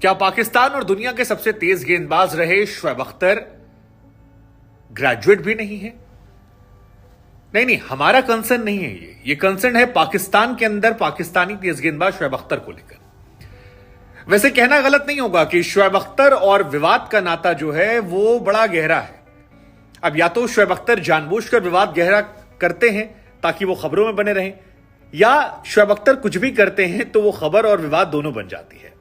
क्या पाकिस्तान और दुनिया के सबसे तेज गेंदबाज रहे शोएब अख्तर ग्रेजुएट भी नहीं है? नहीं, हमारा कंसर्न नहीं है ये कंसर्न है पाकिस्तान के अंदर पाकिस्तानी तेज गेंदबाज शोएब अख्तर को लेकर। वैसे कहना गलत नहीं होगा कि शोएब अख्तर और विवाद का नाता जो है वो बड़ा गहरा है। अब या तो शोएब अख्तर जानबूझकर विवाद गहरा करते हैं ताकि वो खबरों में बने रहें, या शोएब अख्तर कुछ भी करते हैं तो वो खबर और विवाद दोनों बन जाती है।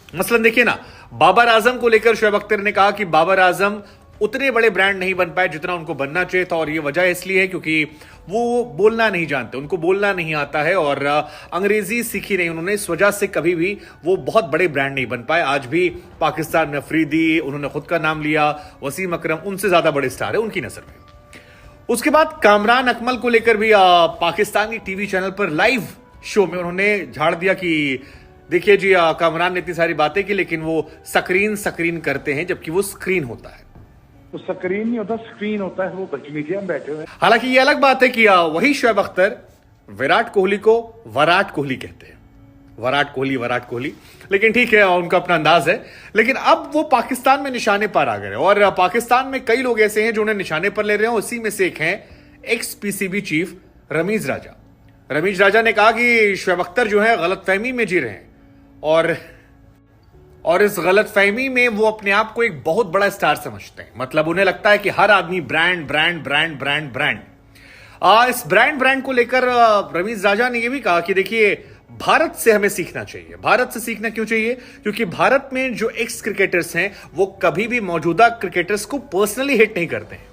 मसलन देखिए ना, बाबर आजम को लेकर शोएब अख्तर ने कहा कि बाबर आजम उतने बड़े ब्रांड नहीं बन पाए जितना उनको बनना चाहिए था, और ये वजह इसलिए है क्योंकि वो बोलना नहीं जानते, उनको बोलना नहीं आता है और अंग्रेजी सीखी नहीं उन्होंने। इस वजह से कभी भी वो बहुत बड़े ब्रांड नहीं बन पाए। आज भी पाकिस्तान में अफरीदी, उन्होंने खुद का नाम लिया, वसीम अकरम उनसे ज्यादा बड़े स्टार है उनकी नजर में। उसके बाद कामरान अकमल को लेकर भी पाकिस्तान की टीवी चैनल पर लाइव शो में उन्होंने झाड़ दिया कि देखिए जी, कामरान ने इतनी सारी बातें की लेकिन वो स्क्रीन करते हैं, जबकि वो स्क्रीन होता है। तो स्क्रीन नहीं होता, स्क्रीन होता है, वो मीडिया में बैठे हुए हैं। हालांकि ये अलग बात है कि वही शोएब अख्तर विराट कोहली को वराट कोहली कहते हैं, विराट कोहली, लेकिन ठीक है, उनका अपना अंदाज है। लेकिन अब वो पाकिस्तान में निशाने पर आ गए और पाकिस्तान में कई लोग ऐसे हैं जो उन्हें निशाने पर ले रहे हैं। उसी में से एक हैं एक्स पीसीबी चीफ रमीज राजा। रमीज राजा ने कहा कि शोएब अख्तर जो है गलतफहमी में जी रहे हैं और इस गलतफहमी में वो अपने आप को एक बहुत बड़ा स्टार समझते हैं। मतलब उन्हें लगता है कि हर आदमी ब्रांड। इस ब्रांड को लेकर रमीज राजा ने यह भी कहा कि देखिए, भारत से हमें सीखना चाहिए। भारत से सीखना क्यों चाहिए? क्योंकि भारत में जो एक्स क्रिकेटर्स हैं वो कभी भी मौजूदा क्रिकेटर्स को पर्सनली हिट नहीं करते हैं।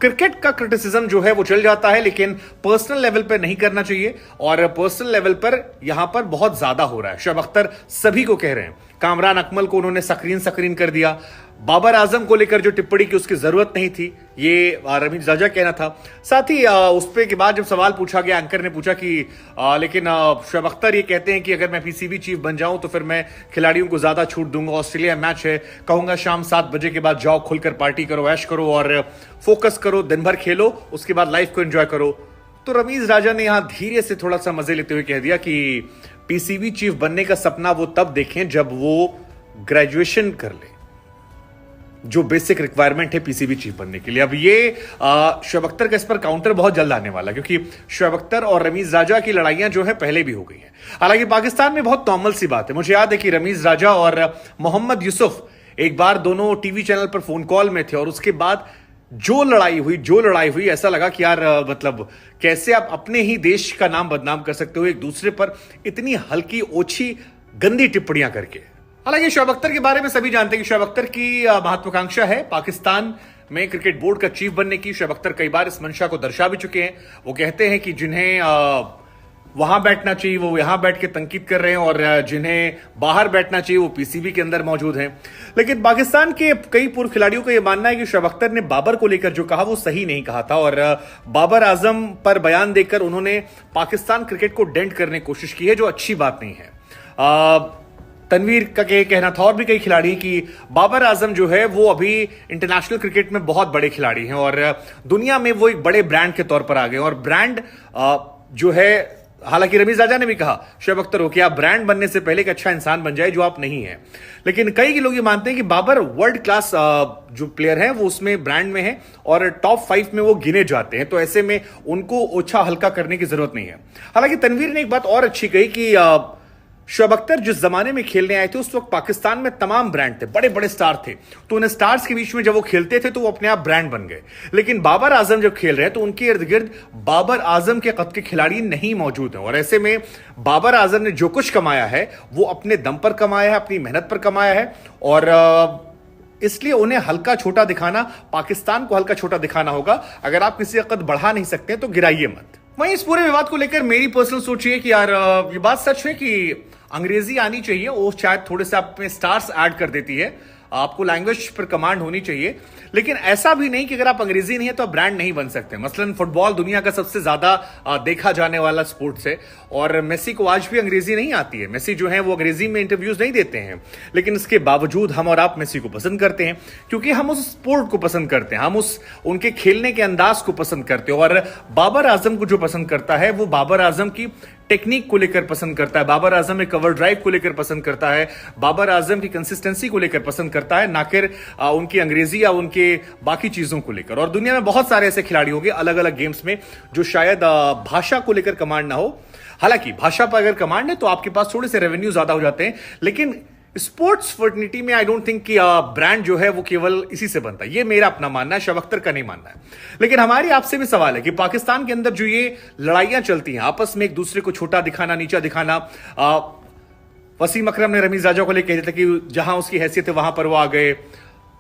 क्रिकेट का क्रिटिसिज्म जो है वो चल जाता है, लेकिन पर्सनल लेवल पर नहीं करना चाहिए, और पर्सनल लेवल पर यहां पर बहुत ज्यादा हो रहा है। शोएब अख्तर सभी को कह रहे हैं। कामरान अकमल को उन्होंने स्क्रीन कर दिया। बाबर आजम को लेकर जो टिप्पणी की उसकी जरूरत नहीं थी, ये रमीज राजा कहना था। साथ ही उस पे के बाद जब सवाल पूछा गया, एंकर ने पूछा कि लेकिन शोएब अख्तर ये कहते हैं कि अगर मैं पीसीबी चीफ बन जाऊं तो फिर मैं खिलाड़ियों को ज्यादा छूट दूंगा, ऑस्ट्रेलिया मैच है, कहूंगा शाम 7 बजे के बाद जाओ, खुलकर पार्टी करो, ऐश करो और फोकस करो, दिन भर खेलो, उसके बाद लाइफ को एंजॉय करो। तो रमीज राजा ने यहां धीरे से थोड़ा सा मजे लेते हुए कह दिया कि पीसीबी चीफ बनने का सपना वो तब देखें जब वो ग्रेजुएशन कर ले, जो बेसिक रिक्वायरमेंट है पीसीबी चीफ बनने के लिए। अब ये शोएब अख्तर का इस पर काउंटर बहुत जल्द आने वाला, क्योंकि शोएब अख्तर और रमीज राजा की लड़ाइयां जो है पहले भी हो गई हैं। हालांकि पाकिस्तान में बहुत नॉर्मल सी बात है। मुझे याद है कि रमीज राजा और मोहम्मद यूसुफ एक बार दोनों टीवी चैनल पर फोन कॉल में थे, और उसके बाद जो लड़ाई हुई, ऐसा लगा कि यार मतलब कैसे आप अपने ही देश का नाम बदनाम कर सकते हो एक दूसरे पर इतनी हल्की, ओछी, गंदी टिप्पणियां करके। हालांकि शोएब अख्तर के बारे में सभी जानते हैं कि शोएब अख्तर की महत्वाकांक्षा है पाकिस्तान में क्रिकेट बोर्ड का चीफ बनने की। शोएब अख्तर कई बार इस मंशा को दर्शा भी चुके हैं। वो कहते हैं कि जिन्हें वहां बैठना चाहिए वो यहां बैठ के तनकीद कर रहे हैं, और जिन्हें बाहर बैठना चाहिए वो पीसीबी के अंदर मौजूद हैं। लेकिन पाकिस्तान के कई पूर्व खिलाड़ियों का यह मानना है कि शोएब अख्तर ने बाबर को लेकर जो कहा वो सही नहीं कहा था, और बाबर आजम पर बयान देकर उन्होंने पाकिस्तान क्रिकेट को डेंट करने की कोशिश की है, जो अच्छी बात नहीं है। तनवीर का कहना था, और भी कई खिलाड़ी, कि बाबर आजम जो है वो अभी इंटरनेशनल क्रिकेट में बहुत बड़े खिलाड़ी हैं और दुनिया में वो एक बड़े ब्रांड के तौर पर आ गए। और ब्रांड जो है, हालांकि रमीज राजा ने भी कहा शोएब अख्तर हो कि आप ब्रांड बनने से पहले एक अच्छा इंसान बन जाए, जो आप नहीं है। लेकिन कई लोग ये मानते हैं कि बाबर वर्ल्ड क्लास जो प्लेयर हैं वो उसमें ब्रांड में है और टॉप 5 में वो गिने जाते हैं, तो ऐसे में उनको ओछा हल्का करने की जरूरत नहीं है। हालांकि तनवीर ने एक बात और अच्छी कही कि शोएब अख्तर जिस जमाने में खेलने आए थे उस वक्त पाकिस्तान में तमाम ब्रांड थे, बड़े बड़े स्टार थे, तो उन स्टार्स के बीच में जब वो खेलते थे तो वो अपने आप ब्रांड बन गए। लेकिन बाबर आजम जब खेल रहे हैं तो उनके इर्द गिर्द बाबर आजम के कद के खिलाड़ी नहीं मौजूद हैं, और ऐसे में बाबर आजम ने जो कुछ कमाया है वो अपने दम पर कमाया है, अपनी मेहनत पर कमाया है, और इसलिए उन्हें हल्का छोटा दिखाना, पाकिस्तान को हल्का छोटा दिखाना होगा। अगर आप किसी का कद बढ़ा नहीं सकते तो गिराइए मत। वहीं इस पूरे विवाद को लेकर मेरी पर्सनल सोच है कि यार ये बात सच है कि अंग्रेजी आनी चाहिए, वो शायद थोड़े से आप में स्टार्स ऐड कर देती है, आपको लैंग्वेज पर कमांड होनी चाहिए। लेकिन ऐसा भी नहीं कि अगर आप अंग्रेजी नहीं है तो आप ब्रांड नहीं बन सकते। मसलन फुटबॉल दुनिया का सबसे ज्यादा देखा जाने वाला स्पोर्ट्स है, और मेसी को आज भी अंग्रेजी नहीं आती है। मेसी जो है वो अंग्रेजी में इंटरव्यूज नहीं देते हैं, लेकिन इसके बावजूद हम और आप मेसी को पसंद करते हैं, क्योंकि हम उस स्पोर्ट को पसंद करते हैं, हम उनके खेलने के अंदाज को पसंद करते हैं। और बाबर आजम को जो पसंद करता है वो बाबर आजम की टेक्निक को लेकर पसंद करता है, बाबर आजम एक कवर ड्राइव को लेकर पसंद करता है, बाबर आजम की कंसिस्टेंसी को लेकर पसंद करता है, ना कि उनकी अंग्रेजी या उनके बाकी चीजों को लेकर। और दुनिया में बहुत सारे ऐसे खिलाड़ी होंगे अलग अलग गेम्स में जो शायद भाषा को लेकर कमांड ना हो। हालांकि भाषा पर अगर कमांड है तो आपके पास थोड़े से रेवेन्यू ज्यादा हो जाते हैं, लेकिन स्पोर्ट्स फर्टिनिटी में आई डोंट थिंक कि ब्रांड जो है वो केवल इसी से बनता है। ये मेरा अपना मानना है, शब अख्तर का नहीं मानना है। लेकिन हमारी आपसे भी सवाल है कि पाकिस्तान के अंदर जो ये लड़ाइयां चलती हैं आपस में, एक दूसरे को छोटा दिखाना, नीचा दिखाना, वसीम अकरम ने रमीज राजा को लेकर कह दिया था कि जहां उसकी हैसियत है वहां पर वो आ गए,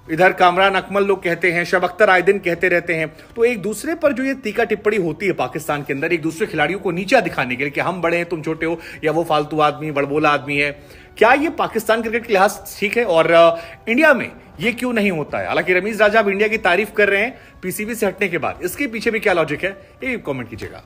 इधर कामरान अकमल लोग कहते हैं, शब अख्तर आए दिन कहते रहते हैं। तो एक दूसरे पर जो ये तीखा टिप्पणी होती है पाकिस्तान के अंदर, एक दूसरे खिलाड़ियों को नीचा दिखाने के लिए कि हम बड़े हैं तुम छोटे हो, या वो फालतू आदमी बड़बोला आदमी है, क्या ये पाकिस्तान क्रिकेट के लिहाज ठीक है? और इंडिया में ये क्यों नहीं होता है? हालांकि रमीज राजा अब इंडिया की तारीफ कर रहे हैं पीसीबी से हटने के बाद, इसके पीछे भी क्या लॉजिक है ये कमेंट कीजिएगा।